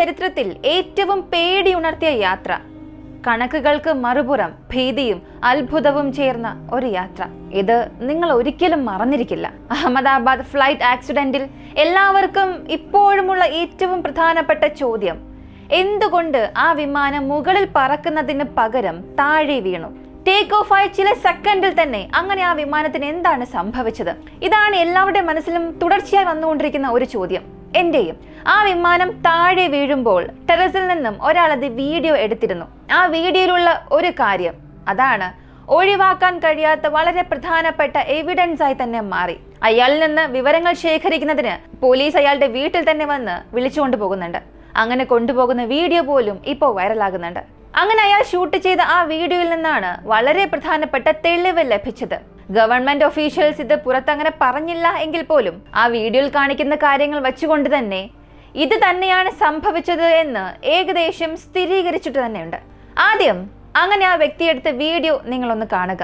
ചരിത്രത്തിൽ ഏറ്റവും പേടിയുണർത്തിയ യാത്ര. കണക്കുകൾക്ക് മറുപുറം ഭീതിയും അത്ഭുതവും ചേർന്ന ഒരു യാത്ര. ഇത് നിങ്ങൾ ഒരിക്കലും മറന്നിരിക്കില്ല. അഹമ്മദാബാദ് ഫ്ലൈറ്റ് ആക്സിഡന്റിൽ എല്ലാവർക്കും ഇപ്പോഴുമുള്ള ഏറ്റവും പ്രധാനപ്പെട്ട ചോദ്യം, എന്തുകൊണ്ട് ആ വിമാനം മുകളിൽ പറക്കുന്നതിന് പകരം താഴെ വീണു? ടേക്ക് ഓഫ് ആയി ചില സെക്കൻഡിൽ തന്നെ അങ്ങനെ ആ വിമാനത്തിന് എന്താണ് സംഭവിച്ചത്? ഇതാണ് എല്ലാവരുടെയും മനസ്സിലും തുടർച്ചയായി വന്നുകൊണ്ടിരിക്കുന്ന ഒരു ചോദ്യം, എന്റെയും. ആ വിമാനം താഴെ വീഴുമ്പോൾ ടെറസിൽ നിന്നും ഒരാൾ അത് വീഡിയോ എടുത്തിരുന്നു. ആ വീഡിയോയിലുള്ള ഒരു കാര്യം അതാണ് ഒഴിവാക്കാൻ കഴിയാത്ത വളരെ പ്രധാനപ്പെട്ട എവിഡൻസ് ആയി തന്നെ മാറി. അയാളിൽ നിന്ന് വിവരങ്ങൾ ശേഖരിക്കുന്നതിന് പോലീസ് അയാളുടെ വീട്ടിൽ തന്നെ വന്ന് വിളിച്ചുകൊണ്ട് പോകുന്നുണ്ട്. അങ്ങനെ കൊണ്ടുപോകുന്ന വീഡിയോ പോലും ഇപ്പോൾ വൈറലാകുന്നുണ്ട്. അങ്ങനെ അയാൾ ഷൂട്ട് ചെയ്ത ആ വീഡിയോയിൽ നിന്നാണ് വളരെ പ്രധാനപ്പെട്ട തെളിവ് ലഭിച്ചത്. ഗവൺമെന്റ് ഒഫീഷ്യൽസ് ഇത് പുറത്തങ്ങനെ പറഞ്ഞില്ല എങ്കിൽ പോലും ആ വീഡിയോയിൽ കാണിക്കുന്ന കാര്യങ്ങൾ വെച്ചുകൊണ്ട് തന്നെ ഇത് തന്നെയാണ് സംഭവിച്ചത് എന്ന് ഏകദേശം സ്ഥിരീകരിച്ചിട്ട് തന്നെയുണ്ട്. ആദ്യം അങ്ങനെ ആ വ്യക്തിയെടുത്ത വീഡിയോ നിങ്ങളൊന്ന് കാണുക.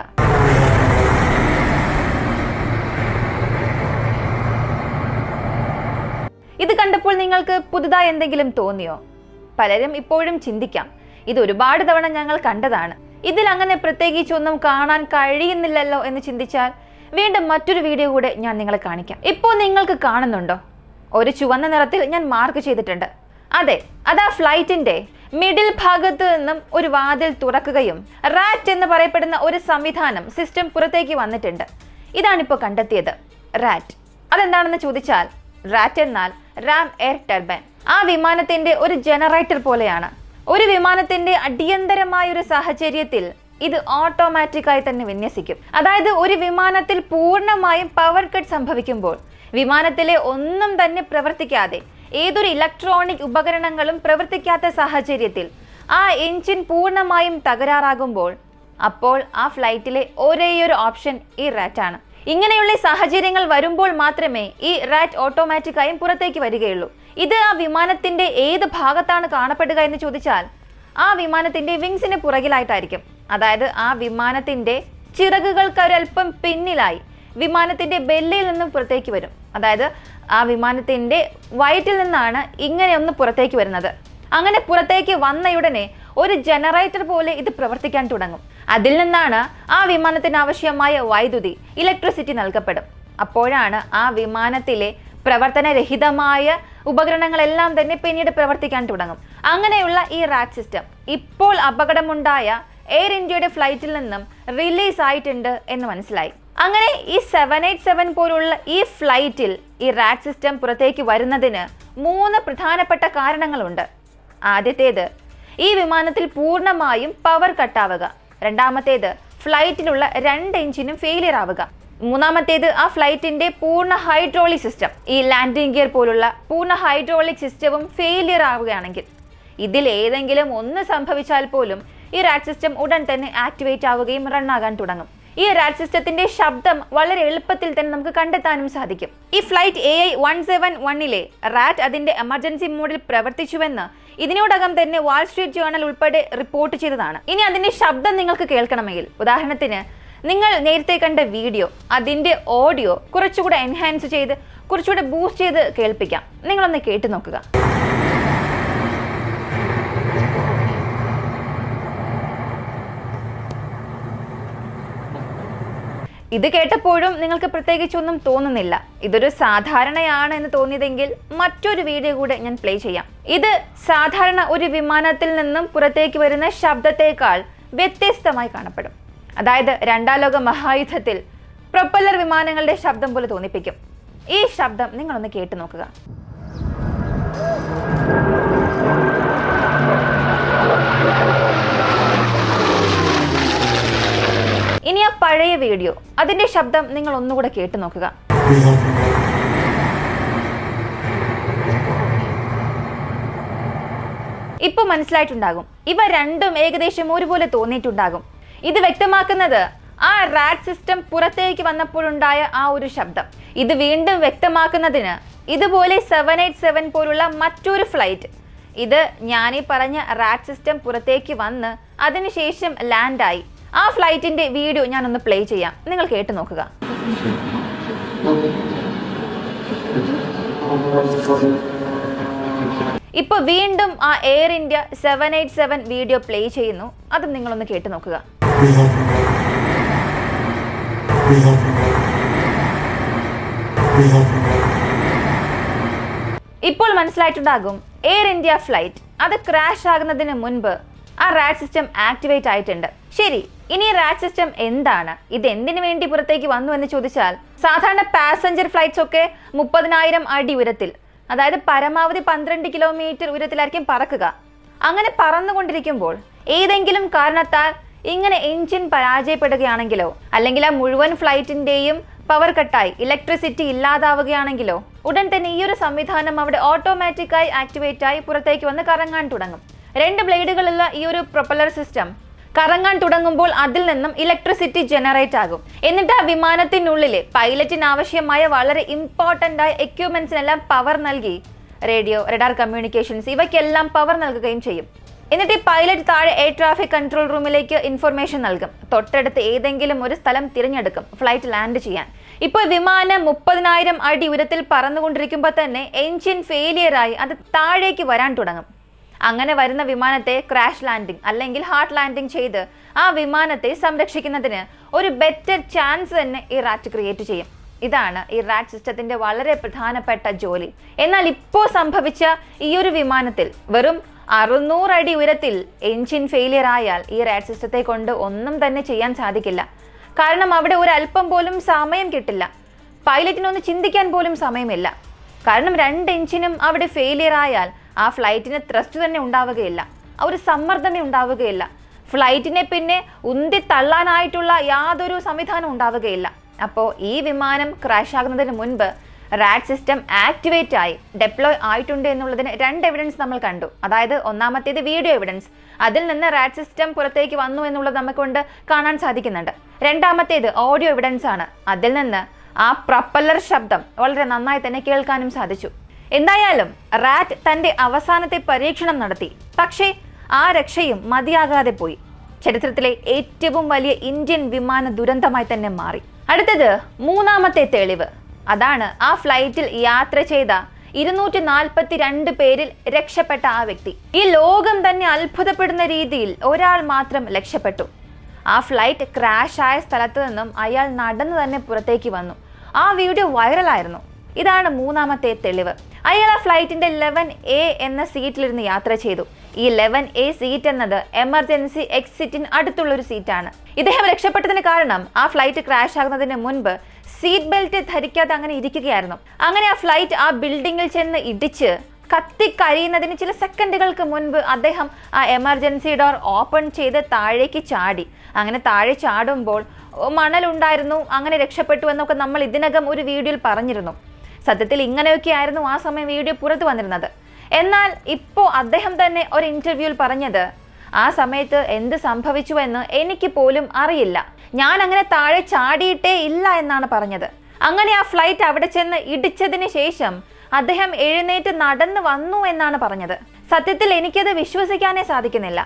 ഇത് കണ്ടപ്പോൾ നിങ്ങൾക്ക് പുതുതായി എന്തെങ്കിലും തോന്നിയോ? പലരും ഇപ്പോഴും ചിന്തിക്കാം, ഇത് ഒരുപാട് തവണ ഞങ്ങൾ കണ്ടതാണ്, ഇതിൽ അങ്ങനെ പ്രത്യേകിച്ചൊന്നും കാണാൻ കഴിയുന്നില്ലല്ലോ എന്ന് ചിന്തിച്ചാൽ വീണ്ടും മറ്റൊരു വീഡിയോ കൂടെ ഞാൻ നിങ്ങളെ കാണിക്കാം. ഇപ്പോൾ നിങ്ങൾക്ക് കാണുന്നുണ്ടോ? ഒരു ചുവന്ന നിറത്തിൽ ഞാൻ മാർക്ക് ചെയ്തിട്ടുണ്ട്. അതെ, അതാ ഫ്ലൈറ്റിന്റെ മിഡിൽ ഭാഗത്ത് നിന്നും ഒരു വാതിൽ തുറക്കുകയും റാറ്റ് എന്ന് പറയപ്പെടുന്ന ഒരു സംവിധാനം സിസ്റ്റം പുറത്തേക്ക് വന്നിട്ടുണ്ട്. ഇതാണിപ്പോൾ കണ്ടെത്തിയത്, റാറ്റ്. അതെന്താണെന്ന് ചോദിച്ചാൽ, റാറ്റ് എന്നാൽ റാം എയർ ടർബൈൻ. ആ വിമാനത്തിന്റെ ഒരു ജനറേറ്റർ പോലെയാണ്. ഒരു വിമാനത്തിന്റെ അടിയന്തരമായ ഒരു സാഹചര്യത്തിൽ ഇത് ഓട്ടോമാറ്റിക്കായി തന്നെ വിന്യസിക്കും. അതായത് ഒരു വിമാനത്തിൽ പൂർണ്ണമായും പവർ കട്ട് സംഭവിക്കുമ്പോൾ, വിമാനത്തിലെ ഒന്നും തന്നെ പ്രവർത്തിക്കാതെ, ഏതൊരു ഇലക്ട്രോണിക് ഉപകരണങ്ങളും പ്രവർത്തിക്കാത്ത സാഹചര്യത്തിൽ, ആ എഞ്ചിൻ പൂർണ്ണമായും തകരാറാകുമ്പോൾ, അപ്പോൾ ആ ഫ്ലൈറ്റിലെ ഒരേയൊരു ഓപ്ഷൻ ഈ റാറ്റ് ആണ്. ഇങ്ങനെയുള്ള സാഹചര്യങ്ങൾ വരുമ്പോൾ മാത്രമേ ഈ റാറ്റ് ഓട്ടോമാറ്റിക്കായും പുറത്തേക്ക് വരികയുള്ളൂ. ഇത് ആ വിമാനത്തിന്റെ ഏത് ഭാഗത്താണ് കാണപ്പെടുക എന്ന് ചോദിച്ചാൽ, ആ വിമാനത്തിന്റെ വിങ്സിന് പുറകിലായിട്ടായിരിക്കും. അതായത് ആ വിമാനത്തിന്റെ ചിറകുകൾക്ക് ഒരൽപ്പം പിന്നിലായി വിമാനത്തിന്റെ ബെല്ലിൽ നിന്നും പുറത്തേക്ക് വരും. അതായത് ആ വിമാനത്തിന്റെ വയറ്റിൽ നിന്നാണ് ഇങ്ങനെ ഒന്ന് പുറത്തേക്ക് വരുന്നത്. അങ്ങനെ പുറത്തേക്ക് വന്നയുടനെ ഒരു ജനറേറ്റർ പോലെ ഇത് പ്രവർത്തിക്കാൻ തുടങ്ങും. അതിൽ നിന്നാണ് ആ വിമാനത്തിന് ആവശ്യമായ വൈദ്യുതി, ഇലക്ട്രിസിറ്റി നൽകപ്പെടും. അപ്പോഴാണ് ആ വിമാനത്തിലെ പ്രവർത്തനരഹിതമായ ഉപകരണങ്ങളെല്ലാം തന്നെ പിന്നീട് പ്രവർത്തിക്കാൻ തുടങ്ങും. അങ്ങനെയുള്ള ഈ റാറ്റ് സിസ്റ്റം ഇപ്പോൾ അപകടമുണ്ടായ എയർ ഇന്ത്യയുടെ ഫ്ലൈറ്റിൽ നിന്നും റിലീസ് ആയിട്ടുണ്ട് എന്ന് മനസ്സിലായി. അങ്ങനെ ഈ 787 പോലുള്ള ഈ ഫ്ലൈറ്റിൽ ഈ റാറ്റ് സിസ്റ്റം പുറത്തേക്ക് വരുന്നതിന് 3 പ്രധാനപ്പെട്ട കാരണങ്ങളുണ്ട്. ആദ്യത്തേത്, ഈ വിമാനത്തിൽ പൂർണ്ണമായും പവർ കട്ടാവുക. രണ്ടാമത്തേത്, ഫ്ലൈറ്റിലുള്ള 2 എഞ്ചിനും ഫെയിലിയർ ആവുക. മൂന്നാമത്തേത്, ആ ഫ്ലൈറ്റിന്റെ പൂർണ്ണ ഹൈഡ്രോളിക് സിസ്റ്റം, ഈ ലാൻഡിംഗ് ഗിയർ പോലുള്ള പൂർണ്ണ ഹൈഡ്രോളിക് സിസ്റ്റവും ഫെയിലിയർ ആവുകയാണെങ്കിൽ, ഇതിൽ ഏതെങ്കിലും ഒന്ന് സംഭവിച്ചാൽ പോലും ഈ റാറ്റ് സിസ്റ്റം ഉടൻ തന്നെ ആക്ടിവേറ്റ് ആവുകയും റണ്ണാകാൻ തുടങ്ങും. ഈ റാറ്റ് സിസ്റ്റത്തിന്റെ ശബ്ദം വളരെ എളുപ്പത്തിൽ തന്നെ നമുക്ക് കണ്ടെത്താനും സാധിക്കും. ഈ ഫ്ലൈറ്റ് AI-171 റാറ്റ് അതിന്റെ എമർജൻസി മോഡിൽ പ്രവർത്തിച്ചുവെന്ന് ഇതിനോടകം തന്നെ വാൾ സ്ട്രീറ്റ് ജേർണൽ ഉൾപ്പെടെ റിപ്പോർട്ട് ചെയ്തതാണ്. ഇനി അതിന്റെ ശബ്ദം നിങ്ങൾക്ക് കേൾക്കണമെങ്കിൽ, ഉദാഹരണത്തിന് നിങ്ങൾ നേരത്തെ കണ്ട വീഡിയോ, അതിന്റെ ഓഡിയോ കുറച്ചുകൂടെ എൻഹാൻസ് ചെയ്ത് കുറച്ചുകൂടെ ബൂസ്റ്റ് ചെയ്ത് കേൾപ്പിക്കാം. നിങ്ങളൊന്ന് കേട്ടു നോക്കുക. ഇത് കേട്ടപ്പോഴും നിങ്ങൾക്ക് പ്രത്യേകിച്ചൊന്നും തോന്നുന്നില്ല. ഇതൊരു സാധാരണയാണ് എന്ന് തോന്നിയതെങ്കിൽ മറ്റൊരു വീഡിയോ കൂടെ ഞാൻ പ്ലേ ചെയ്യാം. ഇത് സാധാരണ ഒരു വിമാനത്തിൽ നിന്നും പുറത്തേക്ക് വരുന്ന ശബ്ദത്തേക്കാൾ വ്യത്യസ്തമായി കാണപ്പെടും. അതായത് 2ാം ലോക മഹായുദ്ധത്തിൽ പ്രൊപ്പല്ലർ വിമാനങ്ങളുടെ ശബ്ദം പോലെ തോന്നിപ്പിക്കും. ഈ ശബ്ദം നിങ്ങളൊന്ന് കേട്ടു നോക്കുക. ഇനി ആ പഴയ വീഡിയോ, അതിന്റെ ശബ്ദം നിങ്ങൾ ഒന്നുകൂടെ കേട്ടു നോക്കുക. ഇപ്പൊ മനസ്സിലായിട്ടുണ്ടാകും, ഇവ രണ്ടും ഏകദേശം ഒരുപോലെ തോന്നിയിട്ടുണ്ടാകും. ഇത് വ്യക്തമാക്കുന്നത് ആ റാറ്റ് സിസ്റ്റം പുറത്തേക്ക് വന്നപ്പോഴുണ്ടായ ആ ഒരു ശബ്ദം. ഇത് വീണ്ടും വ്യക്തമാക്കുന്നതിന് ഇതുപോലെ 787 പോലുള്ള മറ്റൊരു ഫ്ലൈറ്റ്, ഇത് ഞാനീ പറഞ്ഞ റാറ്റ് സിസ്റ്റം പുറത്തേക്ക് വന്ന് അതിനുശേഷം ലാൻഡായി, ആ ഫ്ലൈറ്റിന്റെ വീഡിയോ ഞാനൊന്ന് പ്ലേ ചെയ്യാം. നിങ്ങൾ കേട്ടു നോക്കുക. ഇപ്പോൾ വീണ്ടും ആ എയർ ഇന്ത്യ 787 വീഡിയോ പ്ലേ ചെയ്യുന്നു. അതും നിങ്ങളൊന്ന് കേട്ടു നോക്കുക. ഇപ്പോൾ മനസ്സിലായിട്ടുണ്ടാകും എയർ ഇന്ത്യ ഫ്ലൈറ്റ് അത് ക്രാഷ് ആകുന്നതിന് മുൻപ് ആ റാറ്റ് സിസ്റ്റം ആക്ടിവേറ്റ് ആയിട്ടുണ്ട്. ശരി, ഇനി റാറ്റ് സിസ്റ്റം എന്താണ്, ഇത് എന്തിനു വേണ്ടി പുറത്തേക്ക് വന്നു എന്ന് ചോദിച്ചാൽ, സാധാരണ പാസഞ്ചർ ഫ്ലൈറ്റ്സ് ഒക്കെ 30,000 അടി ഉയരത്തിൽ, അതായത് പരമാവധി 12 കിലോമീറ്റർ ഉയരത്തിലായിരിക്കും പറക്കുക. അങ്ങനെ പറന്നുകൊണ്ടിരിക്കുമ്പോൾ ഏതെങ്കിലും കാരണത്താൽ ഇങ്ങനെ എഞ്ചിൻ പരാജയപ്പെടുകയാണെങ്കിലോ, അല്ലെങ്കിൽ ആ മുഴുവൻ ഫ്ലൈറ്റിന്റെയും പവർ കട്ടായി ഇലക്ട്രിസിറ്റി ഇല്ലാതാവുകയാണെങ്കിലോ, ഉടൻ തന്നെ ഈ ഒരു സംവിധാനം അവിടെ ഓട്ടോമാറ്റിക്കായി ആക്ടിവേറ്റ് ആയി പുറത്തേക്ക് വന്ന് കറങ്ങാൻ തുടങ്ങും. 2 ബ്ലേഡുകളുള്ള ഈ ഒരു പ്രൊപ്പല്ലർ സിസ്റ്റം കറങ്ങാൻ തുടങ്ങുമ്പോൾ അതിൽ നിന്നും ഇലക്ട്രിസിറ്റി ജനറേറ്റ് ആകും. എന്നിട്ട് ആ വിമാനത്തിനുള്ളിലെ പൈലറ്റിന് ആവശ്യമായ വളരെ ഇമ്പോർട്ടൻ്റ് ആയ എക്യുപ്മെന്റ്സിനെല്ലാം പവർ നൽകി റേഡിയോ, റഡാർ കമ്മ്യൂണിക്കേഷൻസ് ഇവയ്ക്കെല്ലാം പവർ നൽകുകയും ചെയ്യും. എന്നിട്ട് ഈ പൈലറ്റ് താഴെ എയർ ട്രാഫിക് കൺട്രോൾ റൂമിലേക്ക് ഇൻഫർമേഷൻ നൽകും. തൊട്ടടുത്ത് ഏതെങ്കിലും ഒരു സ്ഥലം തിരഞ്ഞെടുക്കും ഫ്ലൈറ്റ് ലാൻഡ് ചെയ്യാൻ. ഇപ്പോൾ വിമാനം 30,000 അടി ഉയരത്തിൽ പറന്നുകൊണ്ടിരിക്കുമ്പോൾ തന്നെ എൻജിൻ ഫെയിലിയറായി അത് താഴേക്ക് വരാൻ തുടങ്ങും. അങ്ങനെ വരുന്ന വിമാനത്തെ ക്രാഷ് ലാൻഡിംഗ് അല്ലെങ്കിൽ ഹാർഡ് ലാൻഡിംഗ് ചെയ്ത് ആ വിമാനത്തെ സംരക്ഷിക്കുന്നതിന് ഒരു ബെറ്റർ ചാൻസ് തന്നെ ഈ റാറ്റ് ക്രിയേറ്റ് ചെയ്യും. ഇതാണ് ഈ റാറ്റ് സിസ്റ്റത്തിന്റെ വളരെ പ്രധാനപ്പെട്ട ജോലി. എന്നാൽ ഇപ്പോൾ സംഭവിച്ച ഈ ഒരു വിമാനത്തിൽ വെറും 600 അടി ഉയരത്തിൽ എൻജിൻ ഫെയിലിയർ ആയാൽ ഈ റാറ്റ് സിസ്റ്റത്തെ കൊണ്ട് ഒന്നും തന്നെ ചെയ്യാൻ സാധിക്കില്ല. കാരണം അവിടെ ഒരു അല്പം പോലും സമയം കിട്ടില്ല. പൈലറ്റിനൊന്ന് ചിന്തിക്കാൻ പോലും സമയമില്ല. കാരണം 2 എഞ്ചിനും അവിടെ ഫെയിലിയർ ആയാൽ ആ ഫ്ലൈറ്റിന് ത്രസ്റ്റ് തന്നെ ഉണ്ടാവുകയില്ല, ആ ഒരു സമ്മർദ്ദമേ ഉണ്ടാവുകയില്ല. ഫ്ലൈറ്റിനെ പിന്നെ ഉന്തി തള്ളാനായിട്ടുള്ള യാതൊരു സംവിധാനം ഉണ്ടാവുകയില്ല. അപ്പോൾ ഈ വിമാനം ക്രാഷ് ആകുന്നതിന് മുൻപ് റാറ്റ് സിസ്റ്റം ആക്ടിവേറ്റ് ആയി ഡെപ്ലോയ് ആയിട്ടുണ്ട് എന്നുള്ളതിന് 2 എവിഡൻസ് നമ്മൾ കണ്ടു. അതായത് ഒന്നാമത്തേത് വീഡിയോ എവിഡൻസ്, അതിൽ നിന്ന് റാറ്റ് സിസ്റ്റം പുറത്തേക്ക് വന്നു എന്നുള്ളത് നമുക്കൊണ്ട് കാണാൻ സാധിക്കുന്നുണ്ട്. രണ്ടാമത്തേത് ഓഡിയോ എവിഡൻസ് ആണ്, അതിൽ നിന്ന് ആ പ്രൊപ്പല്ലർ ശബ്ദം വളരെ നന്നായി തന്നെ കേൾക്കാനും സാധിച്ചു. എന്തായാലും റാറ്റ് തന്റെ അവസാനത്തെ പരീക്ഷണം നടത്തി. പക്ഷേ ആ രക്ഷയും മതിയാകാതെ പോയി. ചരിത്രത്തിലെ ഏറ്റവും വലിയ ഇന്ത്യൻ വിമാന ദുരന്തമായി തന്നെ മാറി. അടുത്തത് മൂന്നാമത്തെ തെളിവ്. അതാണ് ആ ഫ്ലൈറ്റിൽ യാത്ര ചെയ്ത 242 പേരിൽ രക്ഷപ്പെട്ട ആ വ്യക്തി. ഈ ലോകം തന്നെ അത്ഭുതപ്പെടുന്ന രീതിയിൽ ഒരാൾ മാത്രം രക്ഷപ്പെട്ടു. ആ ഫ്ലൈറ്റ് ക്രാഷ് ആയ സ്ഥലത്ത് നിന്നും അയാൾ നടന്നു തന്നെ പുറത്തേക്ക് വന്നു. ആ വീഡിയോ വൈറലായിരുന്നു. ഇതാണ് മൂന്നാമത്തെ തെളിവ്. അയാൾ ആ ഫ്ലൈറ്റിന്റെ 11A എന്ന സീറ്റിലിരുന്ന് യാത്ര ചെയ്തു. ഈ 11A സീറ്റ് എന്നത് എമർജൻസി എക്സിറ്റിന് അടുത്തുള്ളൊരു സീറ്റാണ്. ഇദ്ദേഹം രക്ഷപ്പെട്ടതിന് കാരണം ആ ഫ്ലൈറ്റ് ക്രാഷ് ആകുന്നതിന് മുൻപ് സീറ്റ് ബെൽറ്റ് ധരിക്കാതെ അങ്ങനെ ഇരിക്കുകയായിരുന്നു. അങ്ങനെ ആ ഫ്ലൈറ്റ് ആ ബിൽഡിങ്ങിൽ ചെന്ന് ഇടിച്ച് കത്തിക്കരിയുന്നതിന് ചില സെക്കൻഡുകൾക്ക് മുൻപ് അദ്ദേഹം ആ എമർജൻസി ഡോർ ഓപ്പൺ ചെയ്ത് താഴേക്ക് ചാടി. അങ്ങനെ താഴെ ചാടുമ്പോൾ മണലുണ്ടായിരുന്നു, അങ്ങനെ രക്ഷപ്പെട്ടു എന്നൊക്കെ നമ്മൾ ഇതിനകം ഒരു വീഡിയോയിൽ പറഞ്ഞിരുന്നു. സത്യത്തിൽ ഇങ്ങനെയൊക്കെ ആയിരുന്നു ആ സമയം വീഡിയോ പുറത്തു വന്നിരുന്നത്. എന്നാൽ ഇപ്പോൾ അദ്ദേഹം തന്നെ ഒരു ഇന്റർവ്യൂവിൽ പറഞ്ഞത്, ആ സമയത്ത് എന്ത് സംഭവിച്ചു എന്ന് എനിക്ക് പോലും അറിയില്ല, ഞാൻ അങ്ങനെ താഴെ ചാടിയിട്ടേ ഇല്ല എന്നാണ് പറഞ്ഞത്. അങ്ങനെ ആ ഫ്ലൈറ്റ് അവിടെ ചെന്ന് ഇടിച്ചതിന് ശേഷം അദ്ദേഹം എഴുന്നേറ്റ് നടന്നു വന്നു എന്നാണ് പറഞ്ഞത്. സത്യത്തിൽ എനിക്കത് വിശ്വസിക്കാനേ സാധിക്കുന്നില്ല.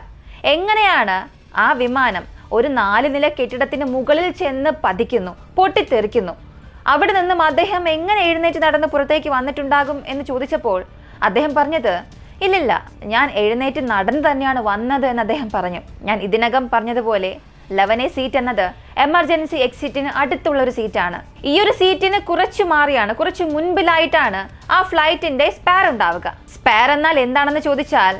എങ്ങനെയാണ് ആ വിമാനം ഒരു 4 നില കെട്ടിടത്തിന് മുകളിൽ ചെന്ന് പതിക്കുന്നു, പൊട്ടിത്തെറിക്കുന്നു? അവിടെ നിന്നും അദ്ദേഹം എങ്ങനെ എഴുന്നേറ്റ് നടന്ന് പുറത്തേക്ക് വന്നിട്ടുണ്ടാകും എന്ന് ചോദിച്ചപ്പോൾ അദ്ദേഹം പറഞ്ഞത്, ഇല്ലില്ല, ഞാൻ എഴുന്നേറ്റ് നടന്ന് തന്നെയാണ് വന്നത് എന്ന് അദ്ദേഹം പറഞ്ഞു. ഞാൻ ഇതിനകം പറഞ്ഞതുപോലെ 11A സീറ്റ് എന്നത് എമർജൻസി എക്സിറ്റിന് അടുത്തുള്ള ഒരു സീറ്റാണ്. ഈ ഒരു സീറ്റിന് കുറച്ചു മാറിയാണ്, കുറച്ച് മുൻപിലായിട്ടാണ് ആ ഫ്ലൈറ്റിന്റെ സ്പെയർ ഉണ്ടാവുക. സ്പെയർ എന്നാൽ എന്താണെന്ന് ചോദിച്ചാൽ,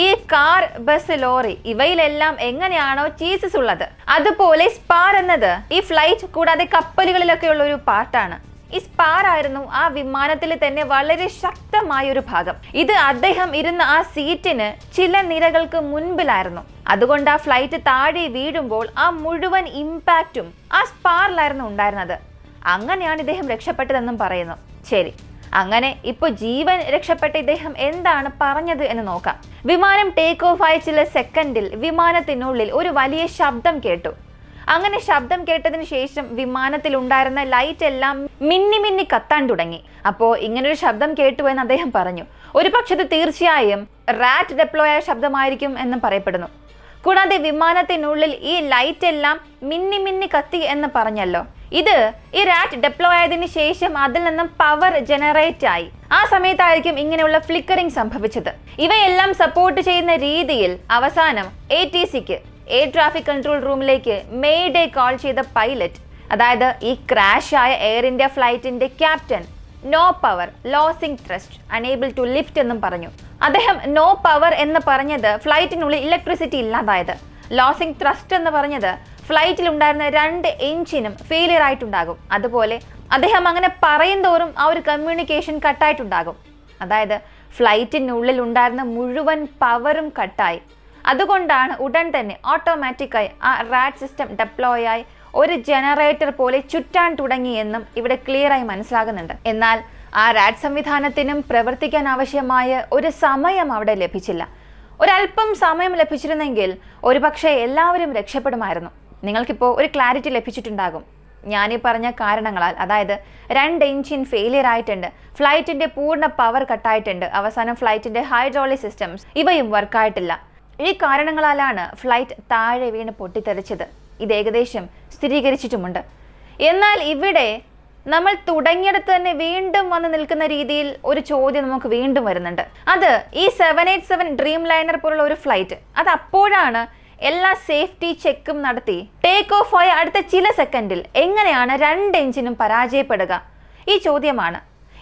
ഈ കാർ, ബസ്, ലോറി ഇവയിലെല്ലാം എങ്ങനെയാണോ ചീസസ് ഉള്ളത്, അതുപോലെ സ്പാർ എന്നത് ഈ ഫ്ലൈറ്റ് കൂടാതെ കപ്പലുകളിലൊക്കെ ഉള്ള ഒരു പാർട്ടാണ്. ഈ സ്പാർ ആയിരുന്നു ആ വിമാനത്തിൽ തന്നെ വളരെ ശക്തമായ ഒരു ഭാഗം. ഇത് അദ്ദേഹം ഇരുന്ന ആ സീറ്റിന് ചില നിരകൾക്ക് മുൻപിലായിരുന്നു. അതുകൊണ്ട് ആ ഫ്ലൈറ്റ് താഴെ വീഴുമ്പോൾ ആ മുഴുവൻ ഇമ്പാക്റ്റും ആ സ്പാറിലായിരുന്നു ഉണ്ടായിരുന്നത്. അങ്ങനെയാണ് ഇദ്ദേഹം രക്ഷപ്പെട്ടതെന്നും പറയുന്നു. ശരി, അങ്ങനെ ഇപ്പോൾ ജീവൻ രക്ഷപ്പെട്ട ഇദ്ദേഹം എന്താണ് പറഞ്ഞത് എന്ന് നോക്കാം. വിമാനം ടേക്ക് ഓഫ് ആയ ചില സെക്കൻഡിൽ വിമാനത്തിനുള്ളിൽ ഒരു വലിയ ശബ്ദം കേട്ടു. അങ്ങനെ ശബ്ദം കേട്ടതിന് ശേഷം വിമാനത്തിൽ ഉണ്ടായിരുന്ന ലൈറ്റ് എല്ലാം മിന്നി മിന്നി കത്താൻ തുടങ്ങി. അപ്പോൾ ഇങ്ങനൊരു ശബ്ദം കേട്ടു എന്ന് അദ്ദേഹം പറഞ്ഞു. ഒരു പക്ഷേ ഇത് തീർച്ചയായും റാറ്റ് ഡെപ്ലോയ് ആയ ശബ്ദമായിരിക്കും എന്നും പറയപ്പെടുന്നു. കൂടാതെ വിമാനത്തിനുള്ളിൽ ഈ ലൈറ്റ് എല്ലാം മിന്നി മിന്നി കത്തി എന്ന് പറഞ്ഞല്ലോ, ഇത് ഈ റാറ്റ് ഡെപ്ലോയ് ആയതിനു ശേഷം അതിൽ നിന്നും പവർ ജനറേറ്റ് ആയി. ആ സമയത്തായിരിക്കും ഇങ്ങനെയുള്ള ഫ്ലിക്കറിംഗ് സംഭവിച്ചത്. ഇവയെല്ലാം സപ്പോർട്ട് ചെയ്യുന്ന രീതിയിൽ അവസാനം ATCക്ക് എയർ ട്രാഫിക് കൺട്രോൾ റൂമിലേക്ക് മേഡേ കോൾ ചെയ്ത പൈലറ്റ്, അതായത് ഈ ക്രാഷ് ആയ എയർ ഇന്ത്യ ഫ്ലൈറ്റിന്റെ captain, no power, losing thrust, unable to lift എന്നും പറഞ്ഞു. അദ്ദേഹം നോ പവർ എന്ന് പറഞ്ഞത് ഫ്ലൈറ്റിനുള്ളിൽ ഇലക്ട്രിസിറ്റി ഇല്ലാതായത്, ലോസിംഗ് ത്രസ്റ്റ് എന്ന് പറഞ്ഞത് ഫ്ലൈറ്റിൽ ഉണ്ടായിരുന്ന 2 എഞ്ചിനും ഫെയിലിയർ ആയിട്ടുണ്ടാകും. അതുപോലെ അദ്ദേഹം അങ്ങനെ പറയും തോറും ആ ഒരു കമ്മ്യൂണിക്കേഷൻ കട്ടായിട്ടുണ്ടാകും. അതായത് ഫ്ലൈറ്റിനുള്ളിൽ ഉണ്ടായിരുന്ന മുഴുവൻ പവറും കട്ടായി. അതുകൊണ്ടാണ് ഉടൻ തന്നെ ഓട്ടോമാറ്റിക്കായി ആ റാറ്റ് സിസ്റ്റം ഡെപ്ലോയ് ആയി ഒരു ജനറേറ്റർ പോലെ ചുറ്റാൻ തുടങ്ങിയെന്നും ഇവിടെ ക്ലിയറായി മനസ്സിലാകുന്നുണ്ട്. എന്നാൽ ആ റാറ്റ് സംവിധാനത്തിനും പ്രവർത്തിക്കാൻ ആവശ്യമായ ഒരു സമയം അവിടെ ലഭിച്ചില്ല. ഒരല്പം സമയം ലഭിച്ചിരുന്നെങ്കിൽ ഒരുപക്ഷെ എല്ലാവരും രക്ഷപ്പെടുമായിരുന്നു. നിങ്ങൾക്കിപ്പോൾ ഒരു ക്ലാരിറ്റി ലഭിച്ചിട്ടുണ്ടാകും. ഞാനീ പറഞ്ഞ കാരണങ്ങളാൽ, അതായത് 2 എഞ്ചിൻ ഫെയിലിയർ ആയിട്ടുണ്ട്, ഫ്ലൈറ്റിന്റെ പൂർണ്ണ പവർ കട്ടായിട്ടുണ്ട്, അവസാനം ഫ്ലൈറ്റിന്റെ ഹൈഡ്രോളിക് സിസ്റ്റംസ് ഇവയും വർക്കായിട്ടില്ല. ഈ കാരണങ്ങളാലാണ് ഫ്ലൈറ്റ് താഴെ വീണ് പൊട്ടിത്തെറിച്ചത്. ഇത് ഏകദേശം സ്ഥിരീകരിച്ചിട്ടുമുണ്ട്. എന്നാൽ ഇവിടെ നമ്മൾ തുടങ്ങിയിടത്ത് തന്നെ വീണ്ടും വന്ന് നിൽക്കുന്ന രീതിയിൽ ഒരു ചോദ്യം നമുക്ക് വീണ്ടും വരുന്നുണ്ട്. അത് ഈ 787 ഡ്രീം ലൈനർ പോലുള്ള ഒരു ഫ്ലൈറ്റ്, അത് അപ്പോഴാണ് എല്ലാ സേഫ്റ്റി ചെക്കും നടത്തി ടേക്ക് ഓഫ് ആയ അടുത്ത ചില സെക്കൻഡിൽ എങ്ങനെയാണ് 2 എഞ്ചിനും പരാജയപ്പെടുക? ഈ ചോദ്യമാണ്.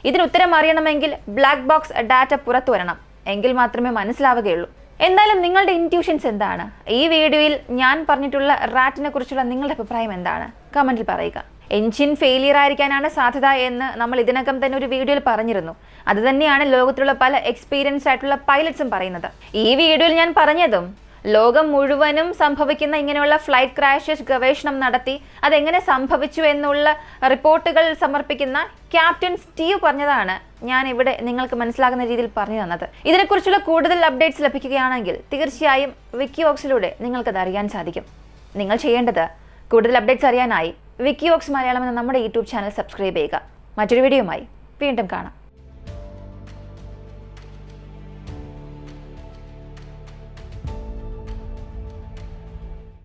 ഇതിന് ഉത്തരം അറിയണമെങ്കിൽ ബ്ലാക്ക് ബോക്സ് ഡാറ്റ പുറത്തു വരണം, എങ്കിൽ മാത്രമേ മനസ്സിലാവുകയുള്ളൂ. എന്തായാലും നിങ്ങളുടെ ഇൻറ്റ്യൂഷൻസ് എന്താണ്? ഈ വീഡിയോയിൽ ഞാൻ പറഞ്ഞിട്ടുള്ള റാറ്റിനെ കുറിച്ചുള്ള നിങ്ങളുടെ അഭിപ്രായം എന്താണ്? കമന്റിൽ പറയുക. എഞ്ചിൻ ഫെയിലിയർ ആയിരിക്കാനാണ് സാധ്യത എന്ന് നമ്മൾ ഇതിനകം തന്നെ ഒരു വീഡിയോയിൽ പറഞ്ഞിരുന്നു. അത് തന്നെയാണ് ലോകത്തിലുള്ള പല എക്സ്പീരിയൻസ് ആയിട്ടുള്ള പൈലറ്റ്സും പറയുന്നത്. ഈ വീഡിയോയിൽ ഞാൻ പറഞ്ഞതും ലോകം മുഴുവനും സംഭവിക്കുന്ന ഇങ്ങനെയുള്ള ഫ്ലൈറ്റ് ക്രാഷസ് ഗവേഷണം നടത്തി അതെങ്ങനെ സംഭവിച്ചു എന്നുള്ള റിപ്പോർട്ടുകൾ സമർപ്പിക്കുന്ന ക്യാപ്റ്റൻ സ്റ്റീവ് പറഞ്ഞതാണ് ഞാൻ ഇവിടെ നിങ്ങൾക്ക് മനസ്സിലാകുന്ന രീതിയിൽ പറഞ്ഞു തന്നത്. ഇതിനെക്കുറിച്ചുള്ള കൂടുതൽ അപ്ഡേറ്റ്സ് ലഭിക്കുകയാണെങ്കിൽ തീർച്ചയായും വിക്കിവോക്സിലൂടെ നിങ്ങൾക്കത് അറിയാൻ സാധിക്കും. നിങ്ങൾ ചെയ്യേണ്ടത് കൂടുതൽ അപ്ഡേറ്റ്സ് അറിയാനായി വിക്കിവോക്സ് മലയാളം എന്ന നമ്മുടെ യൂട്യൂബ് ചാനൽ സബ്സ്ക്രൈബ് ചെയ്യുക. മറ്റൊരു വീഡിയോയുമായി വീണ്ടും കാണാം.